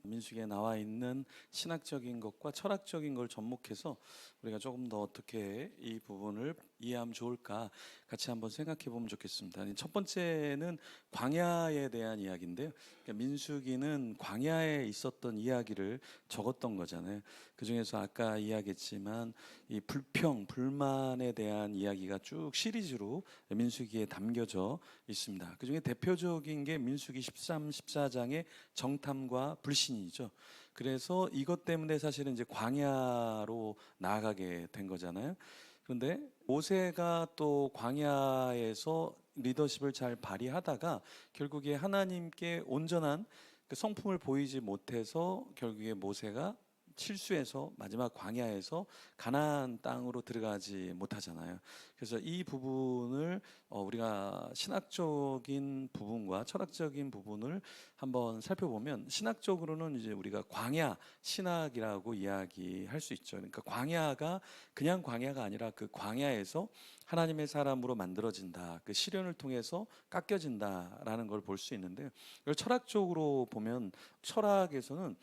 민수기에 나와 있는 신학적인 것과 철학적인 걸 접목해서 우리가 조금 더 어떻게 이 부분을 이해하면 좋을까 같이 한번 생각해 보면 좋겠습니다. 첫 번째는 광야에 대한 이야기인데요. 그러니까 민수기는 광야에 있었던 이야기를 적었던 거잖아요. 그 중에서 아까 이야기했지만 이 불평, 불만에 대한 이야기가 쭉 시리즈로 민수기에 담겨져 있습니다. 그 중에 대표적인 게 민수기 13, 14장의 정탐과 불신이죠. 그래서 이것 때문에 사실은 이제 광야로 나아가게 된 거잖아요. 그런데 모세가 또 광야에서 리더십을 잘 발휘하다가 결국에 하나님께 온전한 그 성품을 보이지 못해서 결국에 모세가 실수해서 마지막 광야에서 가나안 땅으로 들어가지 못하잖아요. 그래서 이 부분을 우리가 신학적인 부분과 철학적인 부분을 한번 살펴보면, 신학적으로는 이제 우리가 광야 신학이라고 이야기할 수 있죠. 그러니까 광야가 그냥 광야가 아니라 그 광야에서 하나님의 사람으로 만들어진다, 그 시련을 통해서 깎여진다라는 걸 볼 수 있는데요. 이걸 철학적으로 보면, 철학에서는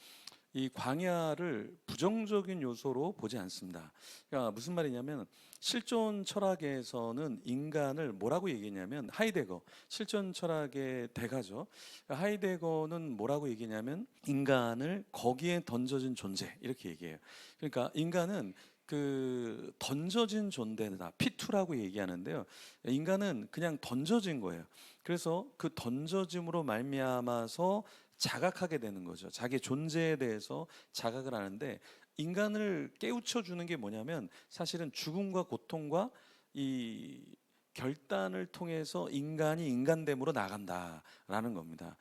이 광야를 부정적인 요소로 보지 않습니다. 그러니까 무슨 말이냐면, 실존 철학에서는 인간을 뭐라고 얘기했냐면, 하이데거, 실존 철학의 대가죠. 하이데거는 뭐라고 얘기냐면 인간을 거기에 던져진 존재, 이렇게 얘기해요. 그러니까 인간은 그 던져진 존재다, 피투라고 얘기하는데요. 인간은 그냥 던져진 거예요. 그래서 그 던져짐으로 말미암아서 자각하게 되는 거죠. 자기 존재에 대해서 자각을 하는데, 인간을 깨우쳐 주는 게 뭐냐면 사실은 죽음과 고통과 이 결단을 통해서 인간이 인간됨으로 나간다라는 겁니다.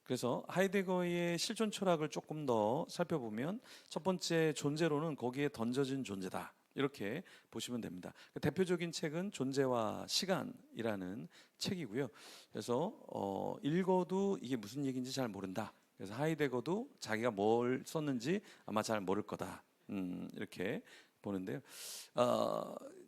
그래서 하이데거의 실존 철학을 조금 더 살펴보면, 첫 번째 존재로는 거기에 던져진 존재다, 이렇게 보시면 됩니다. 대표적인 책은 존재와 시간이라는 책이고요. 그래서 읽어도 이게 무슨 얘기인지 잘 모른다. 그래서 하이데거도 자기가 뭘 썼는지 아마 잘 모를 거다. 이렇게 보는데요.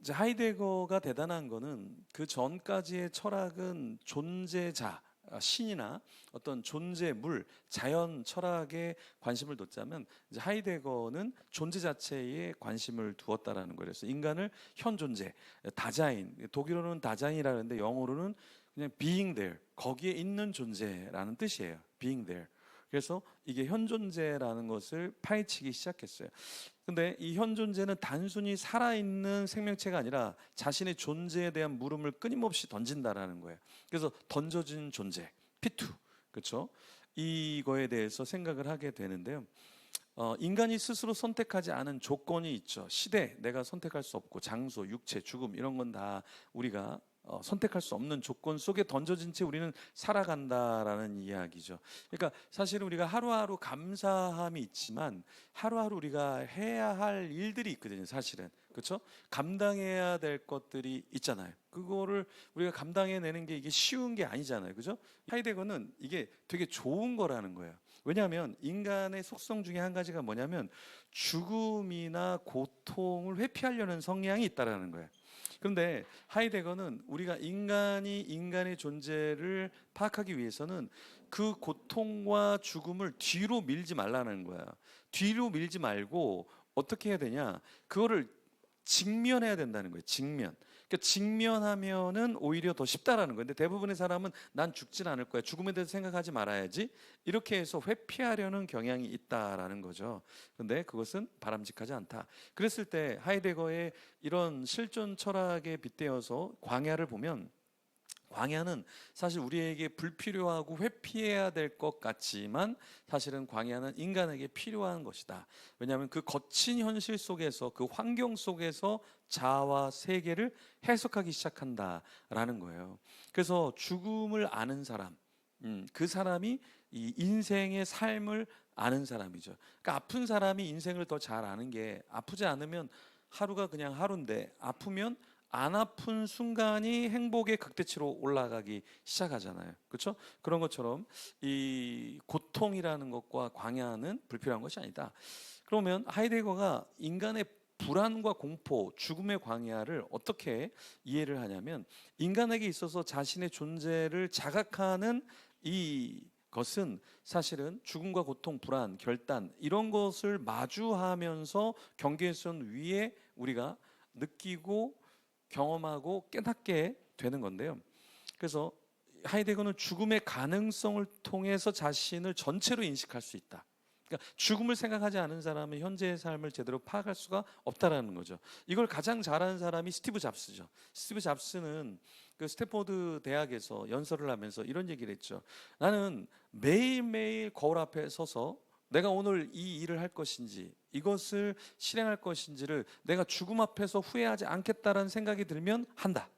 이제 하이데거가 대단한 거는, 그 전까지의 철학은 존재자, 신이나 어떤 존재물, 자연 철학에 관심을 뒀자면, 이제 하이데거는 존재 자체에 관심을 두었다라는 거예요. 그래서 인간을 현 존재, 다자인, 독일어로는 다자인이라는데 영어로는 그냥 being there, 거기에 있는 존재라는 뜻이에요. being there. 그래서 이게 현 존재라는 것을 파헤치기 시작했어요. 근데 이 현 존재는 단순히 살아있는 생명체가 아니라 자신의 존재에 대한 물음을 끊임없이 던진다라는 거예요. 그래서 던져진 존재, 피투, 그렇죠? 이거에 대해서 생각을 하게 되는데요. 인간이 스스로 선택하지 않은 조건이 있죠. 시대, 내가 선택할 수 없고, 장소, 육체, 죽음, 이런 건 다 우리가 선택할 수 없는 조건 속에 던져진 채 우리는 살아간다라는 이야기죠. 그러니까 사실 우리가 하루하루 감사함이 있지만 하루하루 우리가 해야 할 일들이 있거든요. 사실은, 그렇죠? 감당해야 될 것들이 있잖아요. 그거를 우리가 감당해내는 게 이게 쉬운 게 아니잖아요. 그죠? 하이데거는 이게 되게 좋은 거라는 거예요. 왜냐하면 인간의 속성 중에 한 가지가 뭐냐면, 죽음이나 고통을 회피하려는 성향이 있다라는 거예요. 그런데 하이데거는 우리가 인간이 인간의 존재를 파악하기 위해서는 그 고통과 죽음을 뒤로 밀지 말라는 거야. 뒤로 밀지 말고 어떻게 해야 되냐? 그거를 직면해야 된다는 거예요. 직면. 그러니까 직면하면은 오히려 더 쉽다라는 거예요. 근데 대부분의 사람은 난 죽진 않을 거야, 죽음에 대해서 생각하지 말아야지, 이렇게 해서 회피하려는 경향이 있다라는 거죠. 근데 그것은 바람직하지 않다. 그랬을 때 하이데거의 이런 실존 철학에 빗대어서 광야를 보면, 광야는 사실 우리에게 불필요하고 회피해야 될 것 같지만 사실은 광야는 인간에게 필요한 것이다. 왜냐하면 그 거친 현실 속에서, 그 환경 속에서 자아와 세계를 해석하기 시작한다라는 거예요. 그래서 죽음을 아는 사람, 그 사람이 이 인생의 삶을 아는 사람이죠. 그러니까 아픈 사람이 인생을 더 잘 아는 게, 아프지 않으면 하루가 그냥 하루인데 아프면 안 아픈 순간이 행복의 극대치로 올라가기 시작하잖아요. 그렇죠? 그런 것처럼 이 고통이라는 것과 광야는 불필요한 것이 아니다. 그러면 하이데거가 인간의 불안과 공포, 죽음의 광야를 어떻게 이해를 하냐면, 인간에게 있어서 자신의 존재를 자각하는 이 것은 사실은 죽음과 고통, 불안, 결단 이런 것을 마주하면서 경계선 위에 우리가 느끼고 경험하고 깨닫게 되는 건데요. 그래서 하이데거는 죽음의 가능성을 통해서 자신을 전체로 인식할 수 있다. 그러니까 죽음을 생각하지 않은 사람은 현재의 삶을 제대로 파악할 수가 없다라는 거죠. 이걸 가장 잘하는 사람이 스티브 잡스죠. 스티브 잡스는 그 스탠포드 대학에서 연설을 하면서 이런 얘기를 했죠. 나는 매일매일 거울 앞에 서서 내가 오늘 이 일을 할 것인지 이것을 실행할 것인지를 내가 죽음 앞에서 후회하지 않겠다라는 생각이 들면 한다.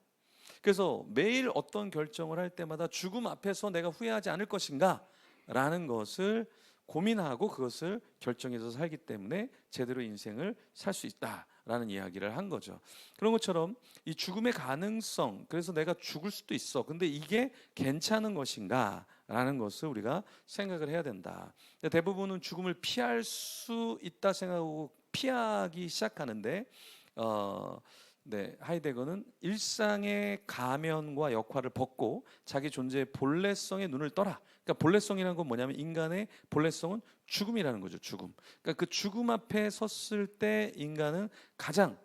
그래서 매일 어떤 결정을 할 때마다 죽음 앞에서 내가 후회하지 않을 것인가 라는 것을 고민하고 그것을 결정해서 살기 때문에 제대로 인생을 살 수 있다라는 이야기를 한 거죠. 그런 것처럼 이 죽음의 가능성, 그래서 내가 죽을 수도 있어. 근데 이게 괜찮은 것인가 라는 것을 우리가 생각을 해야 된다. 대부분은 죽음을 피할 수 있다 생각하고 피하기 시작하는데 하이데거는 일상의 가면과 역할을 벗고 자기 존재의 본래성에 눈을 떠라. 그러니까 본래성이라는 건 뭐냐면 인간의 본래성은 죽음이라는 거죠. 죽음. 그러니까 그 죽음 앞에 섰을 때 인간은 가장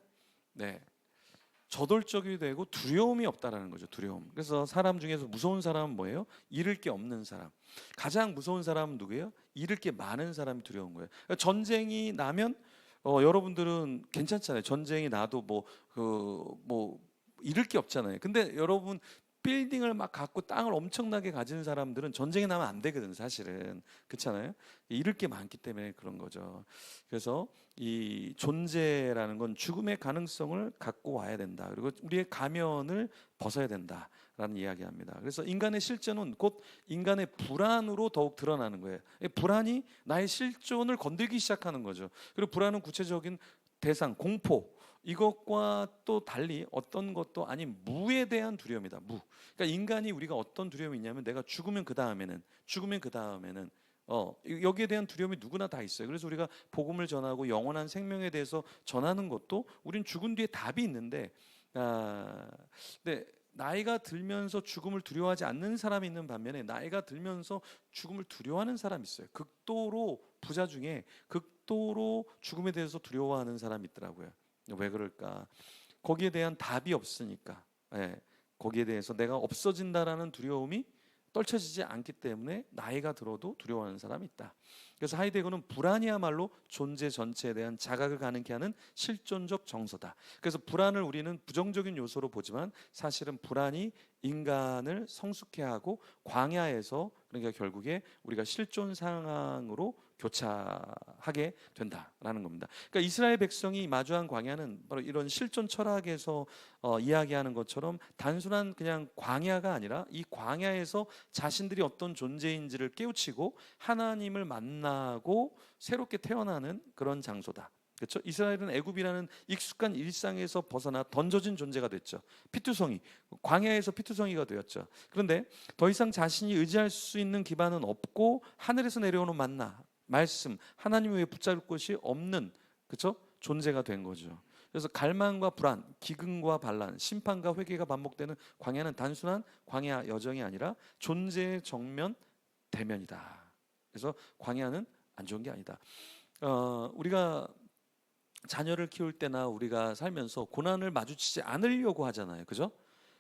저돌적이 되고 두려움이 없다라는 거죠. 두려움. 그래서 사람 중에서 무서운 사람은 뭐예요? 잃을 게 없는 사람. 가장 무서운 사람은 누구예요? 잃을 게 많은 사람이 두려운 거예요. 그러니까 전쟁이 나면 여러분들은 괜찮잖아요. 전쟁이 나도 뭐 잃을 게 없잖아요. 근데 여러분 빌딩을 막 갖고 땅을 엄청나게 가진 사람들은 전쟁이 나면 안 되거든, 사실은. 그렇잖아요. 잃을 게 많기 때문에 그런 거죠. 그래서 이 존재라는 건 죽음의 가능성을 갖고 와야 된다. 그리고 우리의 가면을 벗어야 된다라는 이야기합니다. 그래서 인간의 실존은 곧 인간의 불안으로 더욱 드러나는 거예요. 불안이 나의 실존을 건들기 시작하는 거죠. 그리고 불안은 구체적인 대상, 공포 이것과 또 달리 어떤 것도 아닌 무에 대한 두려움이다. 무. 그러니까 인간이 우리가 어떤 두려움이 있냐면 내가 죽으면 그 다음에는 여기에 대한 두려움이 누구나 다 있어요. 그래서 우리가 복음을 전하고 영원한 생명에 대해서 전하는 것도 우린 죽은 뒤에 답이 있는데 근데 나이가 들면서 죽음을 두려워하지 않는 사람이 있는 반면에 나이가 들면서 죽음을 두려워하는 사람이 있어요. 극도로 부자 중에 극도로 죽음에 대해서 두려워하는 사람이 있더라고요. 왜 그럴까? 거기에 대한 답이 없으니까. 거기에 대해서 내가 없어진다라는 두려움이 떨쳐지지 않기 때문에 나이가 들어도 두려워하는 사람이 있다. 그래서 하이데거는 불안이야말로 존재 전체에 대한 자각을 가능케 하는 실존적 정서다. 그래서 불안을 우리는 부정적인 요소로 보지만 사실은 불안이 인간을 성숙해 하고 광야에서 그러니까 결국에 우리가 실존 상황으로 교차하게 된다라는 겁니다. 그러니까 이스라엘 백성이 마주한 광야는 바로 이런 실존 철학에서 이야기하는 것처럼 단순한 그냥 광야가 아니라 이 광야에서 자신들이 어떤 존재인지를 깨우치고 하나님을 만나고 새롭게 태어나는 그런 장소다. 그렇죠? 이스라엘은 애굽이라는 익숙한 일상에서 벗어나 던져진 존재가 됐죠. 피투성이, 광야에서 피투성이가 되었죠. 그런데 더 이상 자신이 의지할 수 있는 기반은 없고 하늘에서 내려오는 만나, 말씀, 하나님 외에 붙잡을 곳이 없는 그렇죠? 존재가 된 거죠. 그래서 갈망과 불안, 기근과 반란, 심판과 회개가 반복되는 광야는 단순한 광야 여정이 아니라 존재의 정면 대면이다. 그래서 광야는 안 좋은 게 아니다. 우리가 자녀를 키울 때나 우리가 살면서 고난을 마주치지 않으려고 하잖아요. 그죠?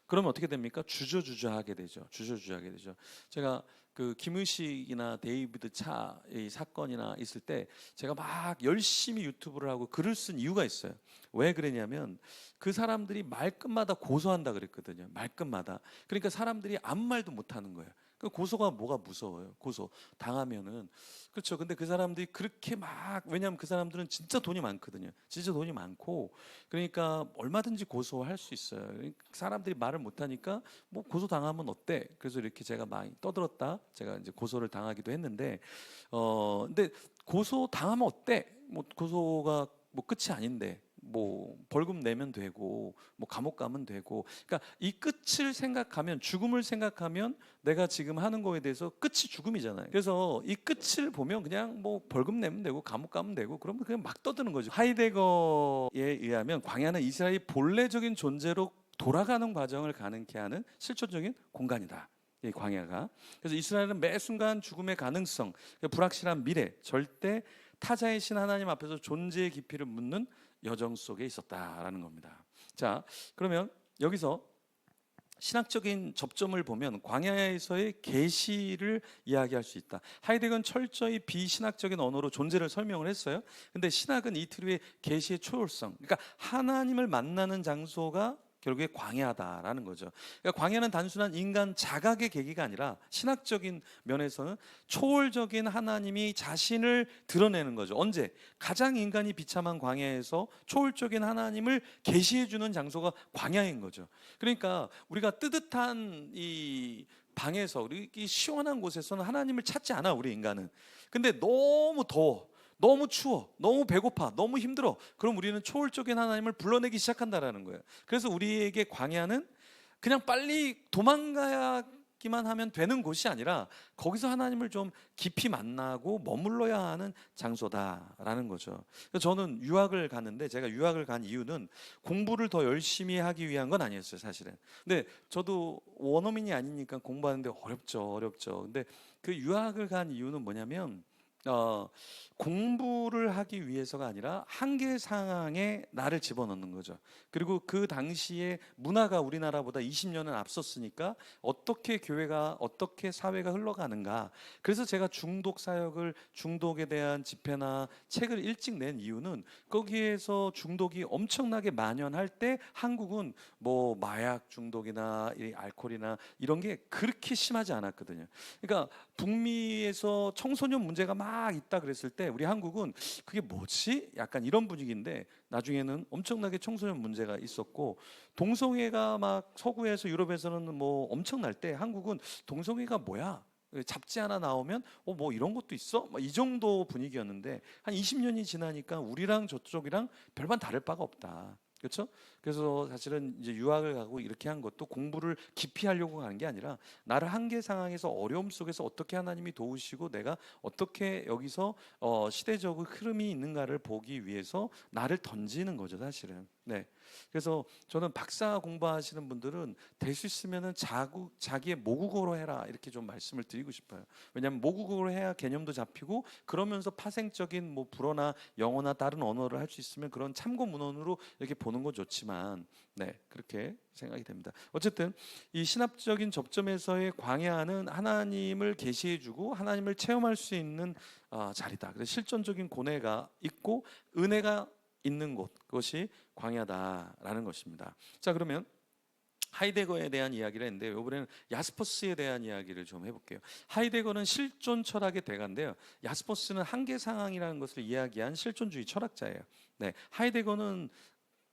그러면 어떻게 됩니까? 주저주저하게 되죠. 주저주저하게 되죠. 제가 그 김의식이나 데이비드 차 이 사건이나 있을 때 제가 막 열심히 유튜브를 하고 글을 쓴 이유가 있어요. 왜 그러냐면 그 사람들이 말끝마다 고소한다 그랬거든요. 말끝마다. 그러니까 사람들이 아무 말도 못 하는 거예요. 그 고소가 뭐가 무서워요? 고소 당하면은 그렇죠. 근데 그 사람들이 그렇게 막 왜냐하면 그 사람들은 진짜 돈이 많거든요. 진짜 돈이 많고 그러니까 얼마든지 고소할 수 있어요. 그러니까 사람들이 말을 못 하니까 뭐 고소 당하면 어때? 그래서 이렇게 제가 많이 떠들었다. 제가 이제 고소를 당하기도 했는데 근데 고소 당하면 어때? 뭐 고소가 뭐 끝이 아닌데. 뭐 벌금 내면 되고 뭐 감옥 가면 되고 그러니까 이 끝을 생각하면 죽음을 생각하면 내가 지금 하는 거에 대해서 끝이 죽음이잖아요. 그래서 이 끝을 보면 그냥 뭐 벌금 내면 되고 감옥 가면 되고 그러면 그냥 막 떠드는 거죠. 하이데거에 의하면 광야는 이스라엘이 본래적인 존재로 돌아가는 과정을 가능케 하는 실존적인 공간이다. 이 광야가. 그래서 이스라엘은 매 순간 죽음의 가능성, 불확실한 미래, 절대 타자의 신 하나님 앞에서 존재의 깊이를 묻는 여정 속에 있었다라는 겁니다. 자, 그러면 여기서 신학적인 접점을 보면 광야에서의 계시를 이야기할 수 있다. 하이데거는 철저히 비신학적인 언어로 존재를 설명을 했어요. 근데 신학은 이틀의 계시의 초월성, 그러니까 하나님을 만나는 장소가 결국에 광야다라는 거죠. 그러니까 광야는 단순한 인간 자각의 계기가 아니라 신학적인 면에서는 초월적인 하나님이 자신을 드러내는 거죠. 언제? 가장 인간이 비참한 광야에서 초월적인 하나님을 계시해 주는 장소가 광야인 거죠. 그러니까 우리가 뜨뜻한 이 방에서, 이 시원한 곳에서는 하나님을 찾지 않아, 우리 인간은. 근데 너무 더워, 너무 추워, 너무 배고파, 너무 힘들어. 그럼 우리는 초월적인 하나님을 불러내기 시작한다라는 거예요. 그래서 우리에게 광야는 그냥 빨리 도망가기만 하면 되는 곳이 아니라 거기서 하나님을 좀 깊이 만나고 머물러야 하는 장소다라는 거죠. 저는 유학을 갔는데, 제가 유학을 간 이유는 공부를 더 열심히 하기 위한 건 아니었어요, 사실은. 근데 저도 원어민이 아니니까 공부하는데 어렵죠. 근데 그 유학을 간 이유는 뭐냐면 공부를 하기 위해서가 아니라 한계 상황에 나를 집어넣는 거죠. 그리고 그 당시에 문화가 우리나라보다 20년은 앞섰으니까 어떻게 교회가, 어떻게 사회가 흘러가는가. 그래서 제가 중독 사역을, 중독에 대한 집회나 책을 일찍 낸 이유는 거기에서 중독이 엄청나게 만연할 때 한국은 뭐 마약 중독이나 이 알코올이나 이런 게 그렇게 심하지 않았거든요. 그러니까 북미에서 청소년 문제가 막 있다 그랬을 때 우리 한국은 그게 뭐지? 약간 이런 분위기인데, 나중에는 엄청나게 청소년 문제가 있었고, 동성애가 막 서구에서 유럽에서는 뭐 엄청날 때 한국은 동성애가 뭐야? 잡지 하나 나오면 뭐 이런 것도 있어? 이 정도 분위기였는데 한 20년이 지나니까 우리랑 저쪽이랑 별반 다를 바가 없다. 그렇죠? 그래서 사실은 이제 유학을 가고 이렇게 한 것도 공부를 깊이 하려고 가는 게 아니라 나를 한계 상황에서, 어려움 속에서 어떻게 하나님이 도우시고 내가 어떻게 여기서 시대적 흐름이 있는가를 보기 위해서 나를 던지는 거죠, 사실은. 네. 그래서 저는 박사 공부하시는 분들은 될 수 있으면은 자기의 모국어로 해라, 이렇게 좀 말씀을 드리고 싶어요. 왜냐하면 모국어로 해야 개념도 잡히고, 그러면서 파생적인 뭐 불어나 영어나 다른 언어를 할 수 있으면 그런 참고 문헌으로 이렇게 보는 건 좋지만, 네, 그렇게 생각이 됩니다. 어쨌든 이 신학적인 접점에서의 광야는 하나님을 계시해주고 하나님을 체험할 수 있는 자리다. 그래서 실존적인 고뇌가 있고 은혜가 있는 곳, 그것이 광야다라는 것입니다. 자, 그러면 하이데거에 대한 이야기를 했는데 이번에는 야스퍼스에 대한 이야기를 좀 해볼게요. 하이데거는 실존 철학의 대가인데요, 야스퍼스는 한계 상황이라는 것을 이야기한 실존주의 철학자예요. 네, 하이데거는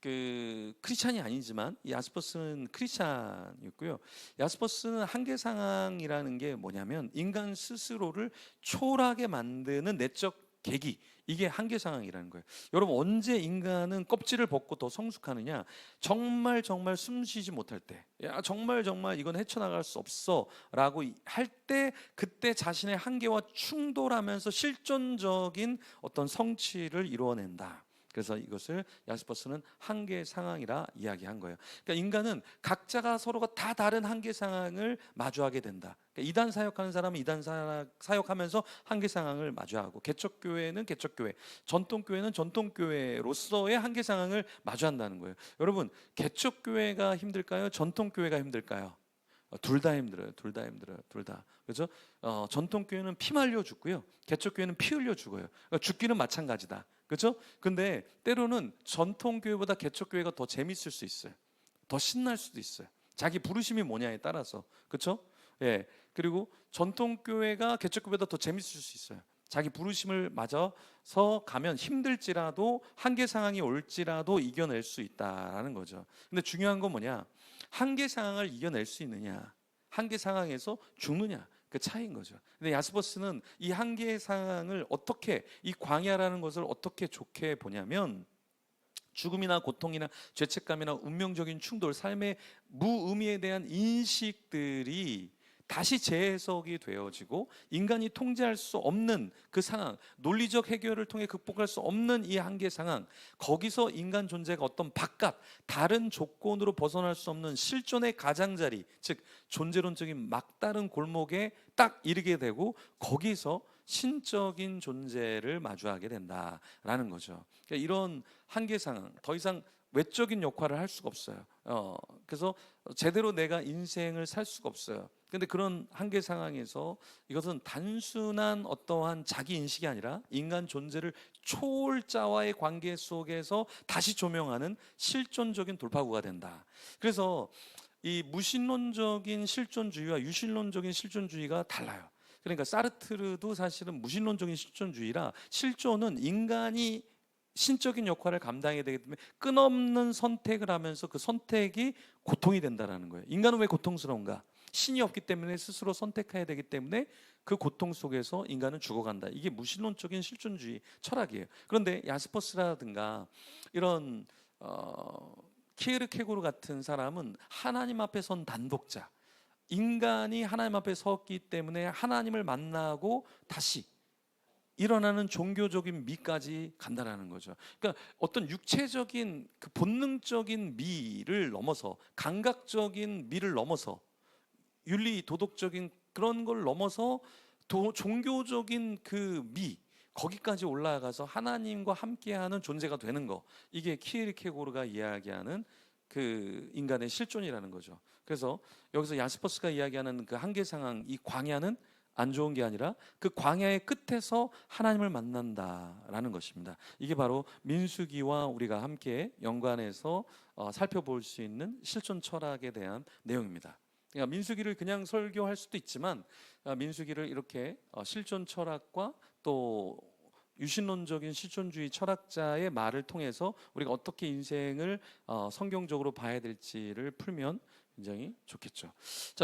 그 크리스찬이 아니지만 야스퍼스는 크리스찬이었고요. 야스퍼스는 한계 상황이라는 게 뭐냐면 인간 스스로를 초월하게 만드는 내적 계기, 이게 한계 상황이라는 거예요. 여러분, 언제 인간은 껍질을 벗고 더 성숙하느냐? 정말 숨 쉬지 못할 때, 야 정말 이건 헤쳐나갈 수 없어라고 할 때, 그때 자신의 한계와 충돌하면서 실존적인 어떤 성취를 이루어낸다. 그래서 이것을 야스퍼스는 한계 상황이라 이야기한 거예요. 그러니까 인간은 각자가 서로가 다 다른 한계 상황을 마주하게 된다. 그러니까 이단 사역하는 사람은 이단 사역하면서 한계 상황을 마주하고, 개척교회는 개척교회, 전통교회는 전통교회로서의 한계 상황을 마주한다는 거예요. 여러분, 개척교회가 힘들까요? 전통교회가 힘들까요? 둘 다 힘들어요. 둘 다. 그렇죠? 전통교회는 피 말려 죽고요, 개척교회는 피 흘려 죽어요. 그러니까 죽기는 마찬가지다. 그렇죠? 근데 때로는 전통교회보다 개척교회가 더 재밌을 수 있어요. 더 신날 수도 있어요. 자기 부르심이 뭐냐에 따라서. 그렇죠? 예. 그리고 전통교회가 개척교회보다 더 재밌을 수 있어요. 자기 부르심을 맞아서 가면 힘들지라도, 한계 상황이 올지라도 이겨낼 수 있다라는 거죠. 근데 중요한 건 뭐냐? 한계 상황을 이겨낼 수 있느냐, 한계 상황에서 죽느냐, 그 차이인 거죠. 근데 야스퍼스는 이 한계 상황을 어떻게, 이 광야라는 것을 어떻게 좋게 보냐면, 죽음이나 고통이나 죄책감이나 운명적인 충돌, 삶의 무의미에 대한 인식들이 다시 재해석이 되어지고 인간이 통제할 수 없는 그 상황, 논리적 해결을 통해 극복할 수 없는 이 한계 상황, 거기서 인간 존재가 어떤 바깥 다른 조건으로 벗어날 수 없는 실존의 가장자리, 즉 존재론적인 막다른 골목에 딱 이르게 되고 거기서 신적인 존재를 마주하게 된다라는 거죠. 그러니까 이런 한계 상황, 더 이상 외적인 역할을 할 수가 없어요. 그래서 제대로 내가 인생을 살 수가 없어요. 근데 그런 한계 상황에서 이것은 단순한 어떠한 자기 인식이 아니라 인간 존재를 초월자와의 관계 속에서 다시 조명하는 실존적인 돌파구가 된다. 그래서 이 무신론적인 실존주의와 유신론적인 실존주의가 달라요. 그러니까 사르트르도 사실은 무신론적인 실존주의라 실존은 인간이 신적인 역할을 감당해야 되기 때문에 끝없는 선택을 하면서 그 선택이 고통이 된다라는 거예요. 인간은 왜 고통스러운가? 신이 없기 때문에 스스로 선택해야 되기 때문에 그 고통 속에서 인간은 죽어간다. 이게 무신론적인 실존주의 철학이에요. 그런데 야스퍼스라든가 이런 키에르케고르 같은 사람은 하나님 앞에 선 단독자, 인간이 하나님 앞에 섰기 때문에 하나님을 만나고 다시 일어나는 종교적인 미까지 간다라는 거죠. 그러니까 어떤 육체적인 그 본능적인 미를 넘어서 감각적인 미를 넘어서 윤리 도덕적인 그런 걸 넘어서 종교적인 그 미 거기까지 올라가서 하나님과 함께하는 존재가 되는 거, 이게 키에르케고르가 이야기하는 그 인간의 실존이라는 거죠. 그래서 여기서 야스퍼스가 이야기하는 그 한계 상황, 이 광야는 안 좋은 게 아니라 그 광야의 끝에서 하나님을 만난다라는 것입니다. 이게 바로 민수기와 우리가 함께 연관해서 살펴볼 수 있는 실존 철학에 대한 내용입니다. 그러니까 민수기를 그냥 설교할 수도 있지만 민수기를 이렇게 실존 철학과 또 유신론적인 실존주의 철학자의 말을 통해서 우리가 어떻게 인생을 성경적으로 봐야 될지를 풀면 굉장히 좋겠죠. 자,